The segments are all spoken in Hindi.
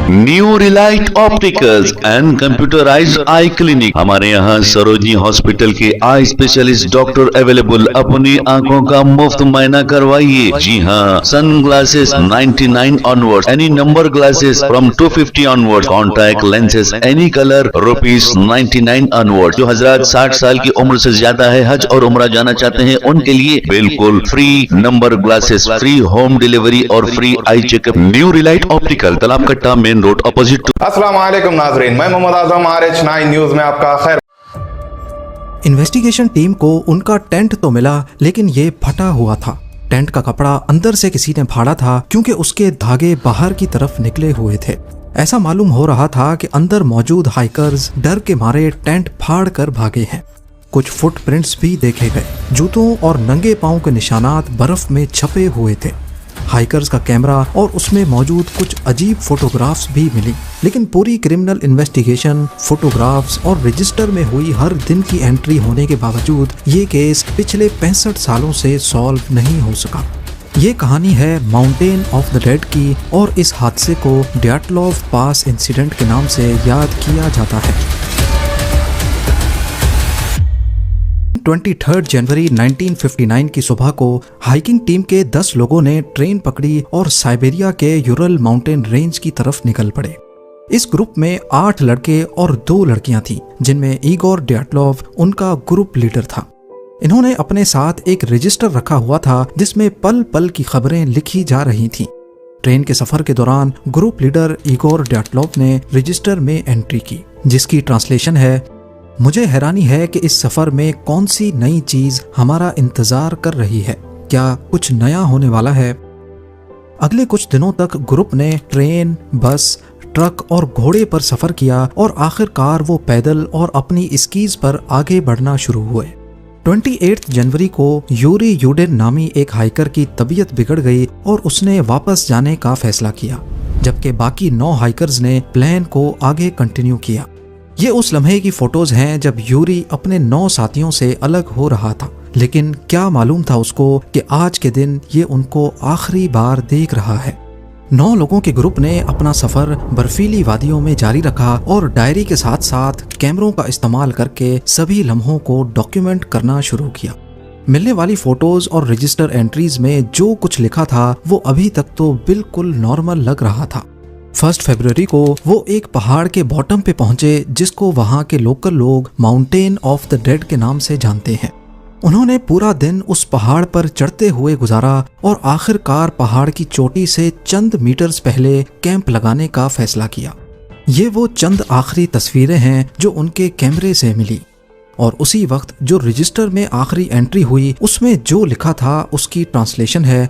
New Relight opticals and computerised I clinic. हमारे यहाँ सरोजनी हॉस्पिटल के आई स्पेशलिस्ट डॉक्टर अवेलेबल। अपनी आंखों का मुफ्त मुआयना करवाइए। जी हाँ, sun glasses 99 onward, any number glasses from 250 onward, contact lenses any colour ₹99 onward. जो हजरात 60 साल की उम्र से ज्यादा है, हज और उम्रा जाना चाहते हैं, उनके लिए बिल्कुल free number glasses, free home delivery और free eye checkup. New relight optical, Talab Katta, main road, opposite. अस्सलाम वालेकुम नाज़रीन, मैं मोहम्मद आजम RH9 न्यूज में आपका खैर। इन्वेस्टिगेशन टीम को उनका टेंट तो मिला, लेकिन ये फटा हुआ था। टेंट का कपड़ा अंदर से किसी ने फाड़ा था, क्योंकि उसके धागे बाहर की तरफ निकले हुए थे। ऐसा मालूम हो रहा था कि अंदर मौजूद हाइकर्स डर के मारे टेंट फाड़ कर भागे हैं। कुछ फुटप्रिंट्स भी देखे गए। जूतों और नंगे पांव के निशानात बर्फ में छपे हुए थे। हाइकर्स का कैमरा और उसमें मौजूद कुछ अजीब फोटोग्राफ्स भी मिली, लेकिन पूरी क्रिमिनल इन्वेस्टिगेशन, फोटोग्राफ्स और रजिस्टर में हुई हर दिन की एंट्री होने के बावजूद ये केस पिछले 65 सालों से सॉल्व नहीं हो सका। ये कहानी है माउंटेन ऑफ द डेड की, और इस हादसे को ड्याटलोव पास इंसिडेंट के नाम से याद किया जाता है। 23 जनवरी 1959 की सुबह को हाइकिंग टीम के 10 लोगों ने ट्रेन पकड़ी और साइबेरिया के यूरल माउंटेन रेंज की तरफ निकल पड़े। इस ग्रुप में 8 लड़के और 2 लड़कियां थीं, जिनमें इगोर ड्याटलोव उनका ग्रुप लीडर था। इन्होंने अपने साथ एक रजिस्टर रखा हुआ था, जिसमें पल पल की खबरें लिखी जा रही थीं। ट्रेन के सफर के दौरान ग्रुप लीडर इगोर ड्याटलोव ने रजिस्टर में एंट्री की, जिसकी ट्रांसलेशन है, मुझे हैरानी है कि इस सफर में कौन सी नई चीज हमारा इंतजार कर रही है। क्या कुछ नया होने वाला है? अगले कुछ दिनों तक ग्रुप ने ट्रेन, बस, ट्रक और घोड़े पर सफर किया, और आखिरकार वो पैदल और अपनी स्कीज पर आगे बढ़ना शुरू हुए। 28 जनवरी को यूरी यूडेन नामी एक हाइकर की तबीयत बिगड़ गई और उसने वापस जाने का फैसला किया, जबकि बाकी 9 हाइकर्स ने प्लान को आगे कंटिन्यू किया। ये उस लम्हे की फोटोज हैं जब यूरी अपने 9 साथियों से अलग हो रहा था, लेकिन क्या मालूम था उसको कि आज के दिन ये उनको आखिरी बार देख रहा है। 9 लोगों के ग्रुप ने अपना सफर बर्फीली वादियों में जारी रखा और डायरी के साथ साथ कैमरों का इस्तेमाल करके सभी लम्हों को डॉक्यूमेंट करना शुरू किया। मिलने वाली फोटोज और रजिस्टर एंट्रीज में जो कुछ लिखा था वो अभी तक तो बिल्कुल नॉर्मल लग रहा था। 1 फरवरी को वो एक पहाड़ के बॉटम पे पहुंचे, जिसको वहां के लोकल लोग माउंटेन ऑफ द डेड के नाम से जानते हैं। उन्होंने पूरा दिन उस पहाड़ पर चढ़ते हुए गुजारा और आखिरकार पहाड़ की चोटी से चंद मीटर्स पहले कैंप लगाने का फैसला किया। ये वो चंद आखिरी तस्वीरें हैं जो उनके कैमरे से मिली, और उसी वक्त जो रजिस्टर में आखिरी एंट्री हुई उसमें जो लिखा था उसकी ट्रांसलेशन है,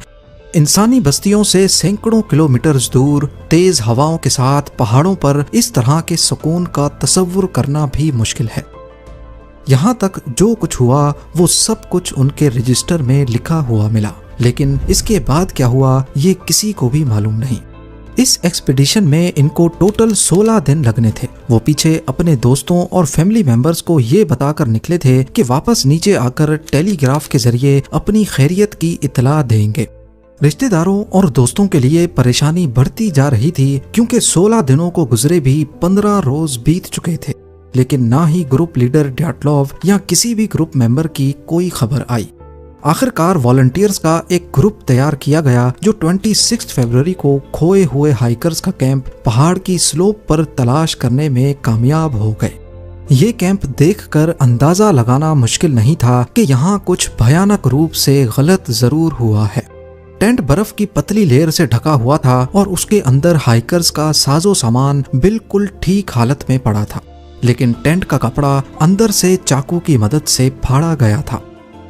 इंसानी बस्तियों से सैकड़ों किलोमीटर दूर तेज हवाओं के साथ पहाड़ों पर इस तरह के सुकून का तसव्वुर करना भी मुश्किल है। यहाँ तक जो कुछ हुआ वो सब कुछ उनके रजिस्टर में लिखा हुआ मिला, लेकिन इसके बाद क्या हुआ ये किसी को भी मालूम नहीं। इस एक्सपीडिशन में इनको टोटल 16 दिन लगने थे। वो पीछे अपने दोस्तों और फैमिली मेंबर्स को ये बताकर निकले थे कि वापस नीचे आकर टेलीग्राफ के जरिए अपनी खैरियत की इत्तला देंगे। रिश्तेदारों और दोस्तों के लिए परेशानी बढ़ती जा रही थी, क्योंकि 16 दिनों को गुजरे भी 15 रोज बीत चुके थे, लेकिन ना ही ग्रुप लीडर ड्याटलोव या किसी भी ग्रुप मेंबर की कोई खबर आई। आखिरकार वॉलंटियर्स का एक ग्रुप तैयार किया गया, जो 26 फरवरी को खोए हुए हाइकर्स का कैंप पहाड़ की स्लोप पर तलाश करने में कामयाब हो गए। ये कैंप देखकर अंदाजा लगाना मुश्किल नहीं था कि यहाँ कुछ भयानक रूप से गलत जरूर हुआ है। टेंट बर्फ की पतली लेयर से ढका हुआ था और उसके अंदर हाइकर्स का साजो सामान बिल्कुल ठीक हालत में पड़ा था, लेकिन टेंट का कपड़ा अंदर से चाकू की मदद से फाड़ा गया था।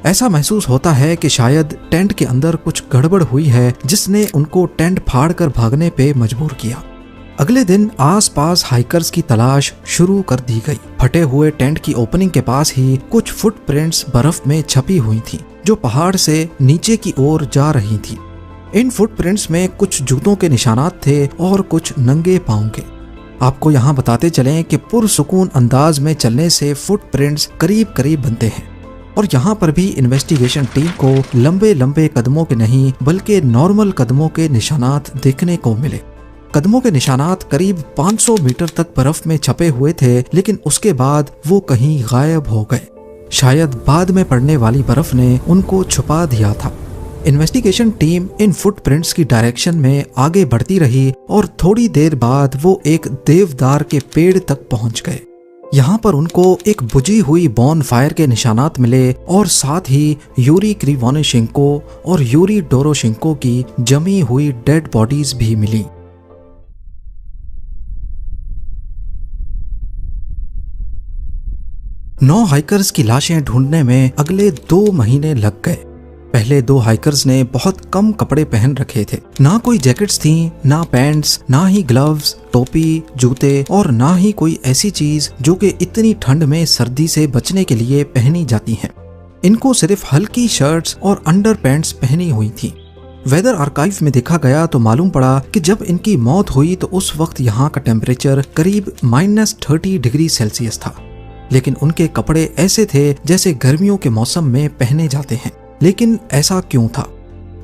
ऐसा महसूस होता है कि शायद टेंट के अंदर कुछ गड़बड़ हुई है, जिसने उनको टेंट फाड़कर भागने पे मजबूर किया। अगले दिन आसपास हाइकर्स की तलाश शुरू कर दी गई। फटे हुए टेंट की ओपनिंग के पास ही कुछ फुटप्रिंट्स बर्फ में छपी हुई थी, जो पहाड़ से नीचे की ओर जा रही थी। इन फुटप्रिंट्स में कुछ जूतों के निशानात थे और कुछ नंगे पांव के। आपको यहाँ बताते चलें कि पुरसुकून अंदाज में चलने से फुटप्रिंट्स करीब करीब बनते हैं, और यहाँ पर भी इन्वेस्टिगेशन टीम को लंबे लंबे कदमों के नहीं बल्कि नॉर्मल कदमों के निशानात देखने को मिले। कदमों के निशानात करीब 500 मीटर तक बर्फ में छपे हुए थे, लेकिन उसके बाद वो कहीं गायब हो गए। शायद बाद में पड़ने वाली बर्फ ने उनको छुपा दिया था। इन्वेस्टिगेशन टीम इन फुटप्रिंट्स की डायरेक्शन में आगे बढ़ती रही और थोड़ी देर बाद वो एक देवदार के पेड़ तक पहुंच गए। यहाँ पर उनको एक बुझी हुई बॉन फायर के निशानात मिले और साथ ही यूरी क्रिवोनिशेंको और यूरी डोरोशेंको की जमी हुई डेड बॉडीज भी मिली। नौ हाइकर्स की लाशें ढूंढने में अगले 2 महीने लग गए। पहले 2 हाइकर्स ने बहुत कम कपड़े पहन रखे थे। ना कोई जैकेट्स थी, ना पैंट्स, ना ही ग्लव्स, टोपी, जूते और ना ही कोई ऐसी चीज जो कि इतनी ठंड में सर्दी से बचने के लिए पहनी जाती हैं। इनको सिर्फ हल्की शर्ट्स और अंडर पैंट्स पहनी हुई थी। वेदर आर्काइव में देखा गया तो मालूम पड़ा कि जब इनकी मौत हुई तो उस वक्त यहाँ का टेम्परेचर करीब -30 डिग्री सेल्सियस था, लेकिन उनके कपड़े ऐसे थे जैसे गर्मियों के मौसम में पहने जाते हैं। लेकिन ऐसा क्यों था?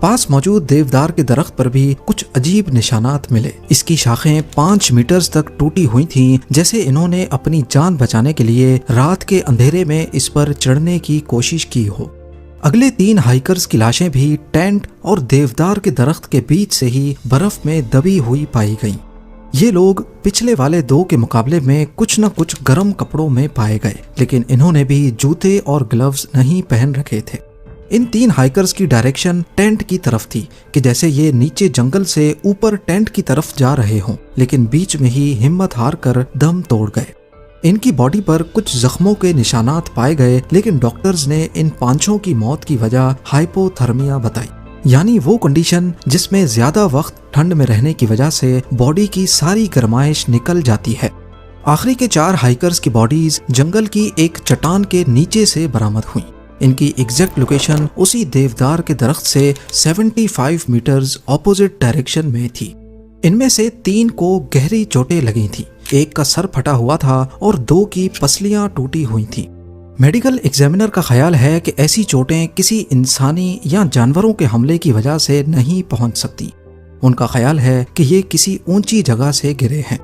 पास मौजूद देवदार के दरख्त पर भी कुछ अजीब निशानात मिले। इसकी शाखें 5 मीटर तक टूटी हुई थीं, जैसे इन्होंने अपनी जान बचाने के लिए रात के अंधेरे में इस पर चढ़ने की कोशिश की हो। अगले 3 हाइकर्स की लाशें भी टेंट और देवदार के दरख्त के बीच से ही बर्फ में दबी हुई पाई गईं। ये लोग पिछले वाले 2 के मुकाबले में कुछ न कुछ गर्म कपड़ों में पाए गए, लेकिन इन्होंने भी जूते और ग्लव्स नहीं पहन रखे थे। इन 3 हाइकर्स की डायरेक्शन टेंट की तरफ थी कि जैसे ये नीचे जंगल से ऊपर टेंट की तरफ जा रहे हों, लेकिन बीच में ही हिम्मत हार कर दम तोड़ गए। इनकी बॉडी पर कुछ जख्मों के निशानात पाए गए, लेकिन डॉक्टर्स ने इन 5 की मौत की वजह हाइपोथर्मिया बताई, यानी वो कंडीशन जिसमें ज्यादा वक्त ठंड में रहने की वजह से बॉडी की सारी गर्माइश निकल जाती है। आखिरी के 4 हाइकर्स की बॉडीज जंगल की एक चट्टान के नीचे से बरामद हुई। इनकी एग्जैक्ट लोकेशन उसी देवदार के दरख्त से 75 मीटर्स ऑपोजिट डायरेक्शन में थी। इनमें से 3 को गहरी चोटें लगी थी, 1 का सर फटा हुआ था और 2 की पसलियां टूटी हुई थी। मेडिकल एग्जामिनर का ख्याल है कि ऐसी चोटें किसी इंसानी या जानवरों के हमले की वजह से नहीं पहुंच सकती। उनका ख्याल है कि ये किसी ऊंची जगह से गिरे हैं।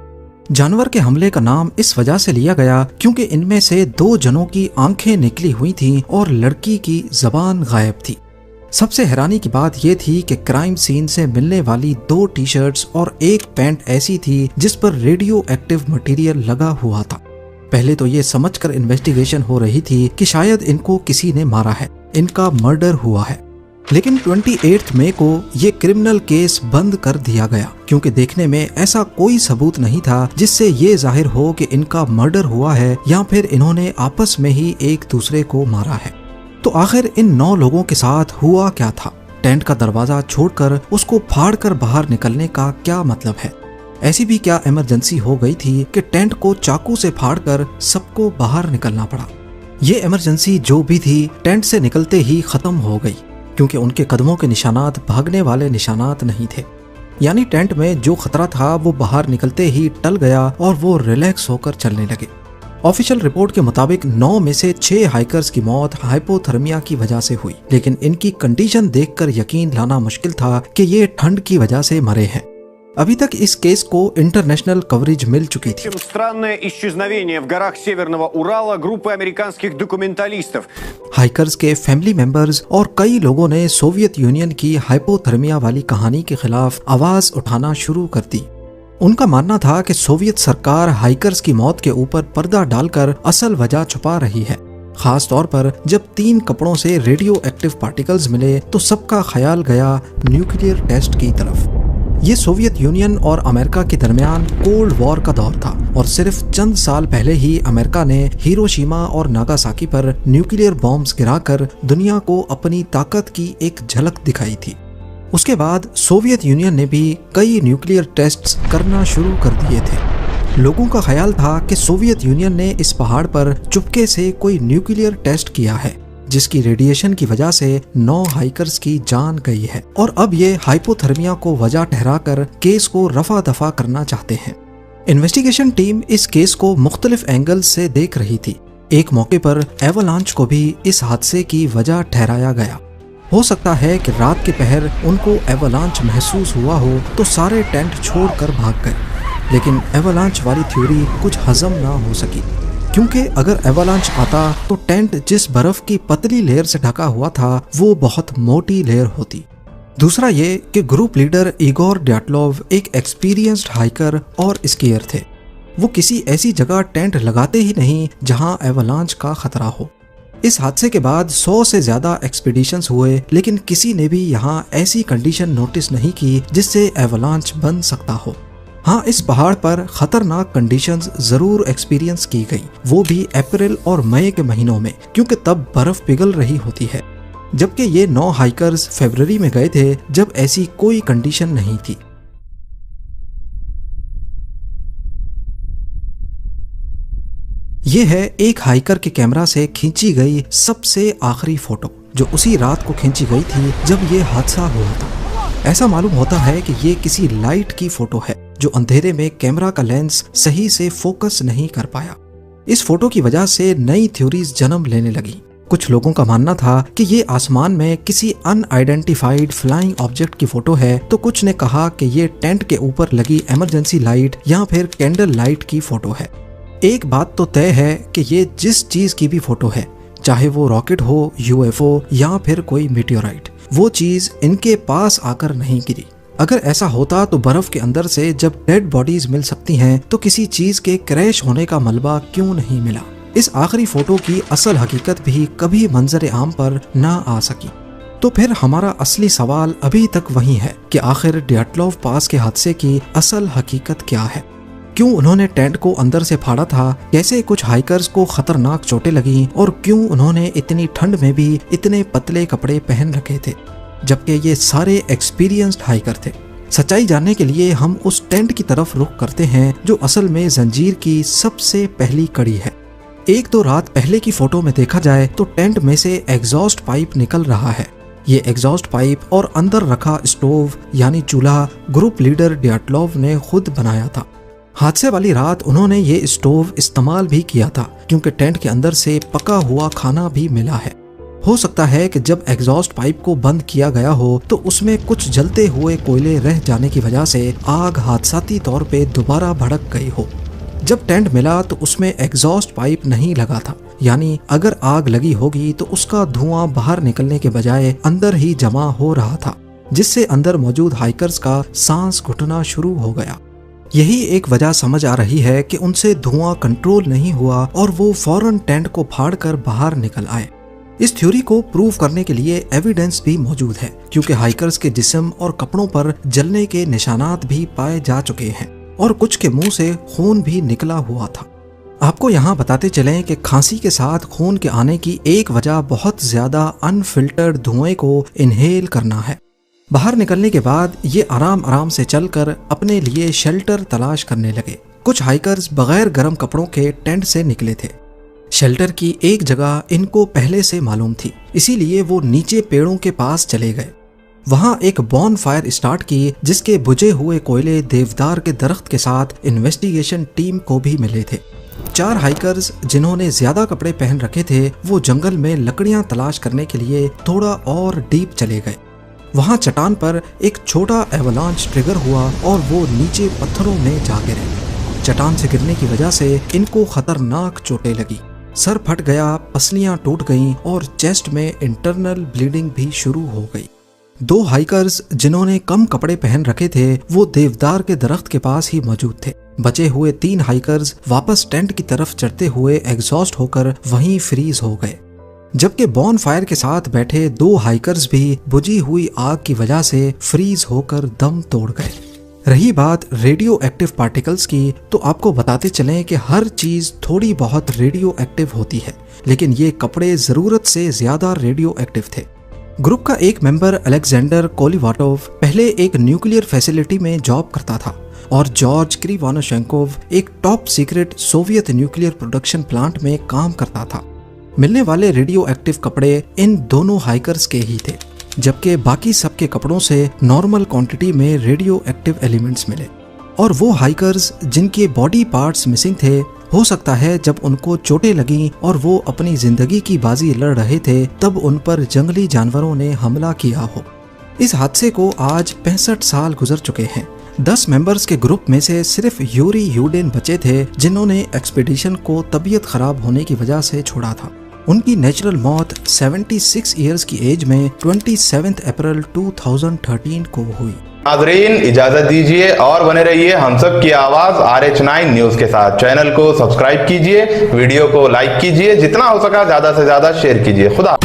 जानवर के हमले का नाम इस वजह से लिया गया क्योंकि इनमें से 2 जनों की आंखें निकली हुई थीं और लड़की की जबान गायब थी। सबसे हैरानी की बात यह थी कि क्राइम सीन से मिलने वाली 2 टी-शर्ट्स और 1 पैंट ऐसी थी जिस पर रेडियो एक्टिव मटेरियल लगा हुआ था। पहले तो ये समझकर इन्वेस्टिगेशन हो रही थी कि शायद इनको किसी ने मारा है, इनका मर्डर हुआ है। लेकिन 28 मई को ये क्रिमिनल केस बंद कर दिया गया क्योंकि देखने में ऐसा कोई सबूत नहीं था जिससे ये जाहिर हो कि इनका मर्डर हुआ है या फिर इन्होंने आपस में ही एक दूसरे को मारा है। तो आखिर इन 9 लोगों के साथ हुआ क्या था? टेंट का दरवाजा छोड़कर उसको फाड़कर बाहर निकलने का क्या मतलब है? ऐसी भी क्या इमरजेंसी हो गई थी कि टेंट को चाकू से फाड़कर सबको बाहर निकलना पड़ा? ये इमरजेंसी जो भी थी टेंट से निकलते ही खत्म हो गई क्योंकि उनके कदमों के निशानात भागने वाले निशानात नहीं थे। यानी टेंट में जो खतरा था वो बाहर निकलते ही टल गया और वो रिलैक्स होकर चलने लगे। ऑफिशियल रिपोर्ट के मुताबिक 9 में से 6 हाइकर्स की मौत हाइपोथर्मिया की वजह से हुई, लेकिन इनकी कंडीशन देखकर यकीन लाना मुश्किल था कि ये ठंड की वजह से मरे हैं। अभी तक इस केस को इंटरनेशनल कवरेज मिल चुकी थी। Странное исчезновение в горах Северного Урала группы американских документалистов. हाइकर्स के फैमिली मेंबर्स और कई लोगों ने सोवियत यूनियन की हाइपोथर्मिया वाली कहानी के खिलाफ आवाज उठाना शुरू कर दी। उनका मानना था कि सोवियत सरकार हाइकर्स की मौत के ऊपर पर्दा डालकर असल वजह छुपा रही है। खास तौर पर जब 3 कपड़ों से रेडियो एक्टिव पार्टिकल्स मिले तो सबका ख्याल गया न्यूक्लियर टेस्ट की तरफ। ये सोवियत यूनियन और अमेरिका के दरमियान कोल्ड वॉर का दौर था और सिर्फ चंद साल पहले ही अमेरिका ने हिरोशिमा और नागासाकी पर न्यूक्लियर बॉम्ब्स गिराकर दुनिया को अपनी ताकत की एक झलक दिखाई थी। उसके बाद सोवियत यूनियन ने भी कई न्यूक्लियर टेस्ट्स करना शुरू कर दिए थे। लोगों का ख्याल था कि सोवियत यूनियन ने इस पहाड़ पर चुपके से कोई न्यूक्लियर टेस्ट किया है जिसकी रेडिएशन की वजह से 9 हाइकर्स की जान गई है और अब ये हाइपोथर्मिया को वजह ठहराकर केस को रफा दफा करना चाहते हैं। इन्वेस्टिगेशन टीम इस केस को मुख्तलिफ एंगल से देख रही थी। एक मौके पर एवलांच को भी इस हादसे की वजह ठहराया गया। हो सकता है कि रात के पहर उनको एवलांच महसूस हुआ हो तो सारे टेंट छोड़कर भाग गए, लेकिन एवलांच वाली थ्योरी कुछ हजम ना हो सकी, क्योंकि अगर एवलांच आता तो टेंट जिस बर्फ की पतली लेयर से ढका हुआ था वो बहुत मोटी लेयर होती। दूसरा ये कि ग्रुप लीडर इगोर ड्याटलोव एक एक्सपीरियंस्ड हाइकर और स्कीयर थे। वो किसी ऐसी जगह टेंट लगाते ही नहीं जहां एवलांच का खतरा हो। इस हादसे के बाद 100 से ज्यादा एक्सपीडिशंस हुए, लेकिन किसी ने भी यहाँ ऐसी कंडीशन नोटिस नहीं की जिससे एवलांच बन सकता हो। हाँ, इस पहाड़ पर खतरनाक कंडीशंस जरूर एक्सपीरियंस की गई, वो भी अप्रैल और मई के महीनों में, क्योंकि तब बर्फ पिघल रही होती है। जबकि ये 9 हाइकर्स फरवरी में गए थे जब ऐसी कोई कंडीशन नहीं थी। ये है एक हाइकर के कैमरा से खींची गई सबसे आखिरी फोटो, जो उसी रात को खींची गई थी जब ये हादसा हुआ था। ऐसा मालूम होता है कि ये किसी लाइट की फोटो है जो अंधेरे में कैमरा का लेंस सही से फोकस नहीं कर पाया। इस फोटो की वजह से नई थ्योरीज जन्म लेने लगी। कुछ लोगों का मानना था कि ये आसमान में किसी अनआइडेंटिफाइड फ्लाइंग ऑब्जेक्ट की फोटो है, तो कुछ ने कहा कि ये टेंट के ऊपर लगी इमरजेंसी लाइट या फिर कैंडल लाइट की फोटो है। एक बात तो तय है कि ये जिस चीज की भी फोटो है, चाहे वो रॉकेट हो, यूएफओ या फिर कोई मीटियोराइट, वो चीज इनके पास आकर नहीं गिरी। अगर ऐसा होता तो बर्फ के अंदर से जब डेड बॉडीज मिल सकती हैं तो किसी चीज के क्रैश होने का मलबा क्यों नहीं मिला। इस आखिरी फोटो की असल हकीकत भी कभी मंजर आम पर ना आ सकी। तो फिर हमारा असली सवाल अभी तक वही है कि आखिर ड्याटलोव पास के हादसे की असल हकीकत क्या है। क्यों उन्होंने टेंट को अंदर से फाड़ा था, कैसे कुछ हाइकर्स को खतरनाक चोटें लगीं और क्यों उन्होंने इतनी ठंड में भी इतने पतले कपड़े पहन रखे थे, जबकि ये सारे एक्सपीरियंस्ड हाइकर थे। सच्चाई जानने के लिए हम उस टेंट की तरफ रुख करते हैं जो असल में जंजीर की सबसे पहली कड़ी है। 1-2 रात पहले की फोटो में देखा जाए तो टेंट में से एग्जॉस्ट पाइप निकल रहा है। ये एग्जॉस्ट पाइप और अंदर रखा स्टोव यानी चूल्हा ग्रुप लीडर ड्याटलोव ने खुद बनाया था। हादसे वाली रात उन्होंने ये स्टोव इस्तेमाल भी किया था, क्योंकि टेंट के अंदर से पका हुआ खाना भी मिला है। हो सकता है कि जब एग्जॉस्ट पाइप को बंद किया गया हो तो उसमें कुछ जलते हुए कोयले रह जाने की वजह से आग हादसाती तौर पे दोबारा भड़क गई हो। जब टेंट मिला तो उसमें एग्जॉस्ट पाइप नहीं लगा था, यानी अगर आग लगी होगी तो उसका धुआं बाहर निकलने के बजाय अंदर ही जमा हो रहा था, जिससे अंदर मौजूद हाइकर्स का सांस घुटना शुरू हो गया। यही एक वजह समझ आ रही है कि उनसे धुआं कंट्रोल नहीं हुआ और वो फौरन टेंट को फाड़कर बाहर निकल आए। इस थ्योरी को प्रूव करने के लिए एविडेंस भी मौजूद है, क्योंकि हाइकर्स के जिस्म और कपड़ों पर जलने के निशानात भी पाए जा चुके हैं और कुछ के मुंह से खून भी निकला हुआ था। आपको यहाँ बताते चलें कि खांसी के साथ खून के आने की एक वजह बहुत ज्यादा अनफिल्टर्ड धुएं को इनहेल करना है। बाहर निकलने के बाद ये आराम आराम से चलकर अपने लिए शेल्टर तलाश करने लगे। कुछ हाइकर्स बगैर गर्म कपड़ों के टेंट से निकले थे। शेल्टर की एक जगह इनको पहले से मालूम थी, इसीलिए वो नीचे पेड़ों के पास चले गए। वहां एक बॉन फायर स्टार्ट की, जिसके बुझे हुए कोयले देवदार के दरख्त के साथ इन्वेस्टिगेशन टीम को भी मिले थे। 4 हाइकर्स जिन्होंने ज्यादा कपड़े पहन रखे थे वो जंगल में लकड़ियां तलाश करने के लिए थोड़ा और डीप चले गए। वहां चट्टान पर एक छोटा एवलांच ट्रिगर हुआ और वो नीचे पत्थरों में जा गिरे। चट्टान से गिरने की वजह से इनको खतरनाक चोटें लगी। सर फट गया, पसलियां टूट गईं और चेस्ट में इंटरनल ब्लीडिंग भी शुरू हो गई। 2 हाइकर्स जिन्होंने कम कपड़े पहन रखे थे वो देवदार के दरख्त के पास ही मौजूद थे। बचे हुए 3 हाइकर्स वापस टेंट की तरफ चढ़ते हुए एग्जॉस्ट होकर वहीं फ्रीज हो गए, जबकि बॉन फायर के साथ बैठे 2 हाइकर्स भी बुझी हुई आग की वजह से फ्रीज होकर दम तोड़ गए। रही बात रेडियो एक्टिव पार्टिकल्स की, तो आपको बताते चलें कि हर चीज थोड़ी बहुत रेडियो एक्टिव होती है, लेकिन ये कपड़े जरूरत से ज्यादा रेडियो एक्टिव थे। ग्रुप का एक मेंबर अलेक्जेंडर कोलिवाटोव पहले एक न्यूक्लियर फैसिलिटी में जॉब करता था और जॉर्ज क्रिवानोशेंकोव एक top secret Soviet nuclear production plant में काम करता था। मिलने वाले रेडियो एक्टिव कपड़े इन दोनों हाइकर्स के ही थे, जबकि बाकी सबके कपड़ों से नॉर्मल क्वांटिटी में रेडियो एक्टिव एलिमेंट्स मिले। और वो हाइकर्स जिनके बॉडी पार्ट्स मिसिंग थे हो सकता है जब उनको चोटें लगी और वो अपनी जिंदगी की बाजी लड़ रहे थे तब उन पर जंगली जानवरों ने हमला किया हो। इस हादसे को आज 65 साल गुजर चुके हैं। 10 मेंबर्स के ग्रुप में से सिर्फ यूरी यूडेन बचे थे जिन्होंने एक्सपीडिशन को तबीयत खराब होने की वजह से छोड़ा था। उनकी नेचुरल मौत 76 इयर्स की एज में 27 अप्रैल 2013 को हुई। नाजरीन इजाजत दीजिए और बने रहिए हम सब की आवाज RH9 न्यूज के साथ। चैनल को सब्सक्राइब कीजिए, वीडियो को लाइक कीजिए, जितना हो सका ज्यादा से ज्यादा शेयर कीजिए। खुदा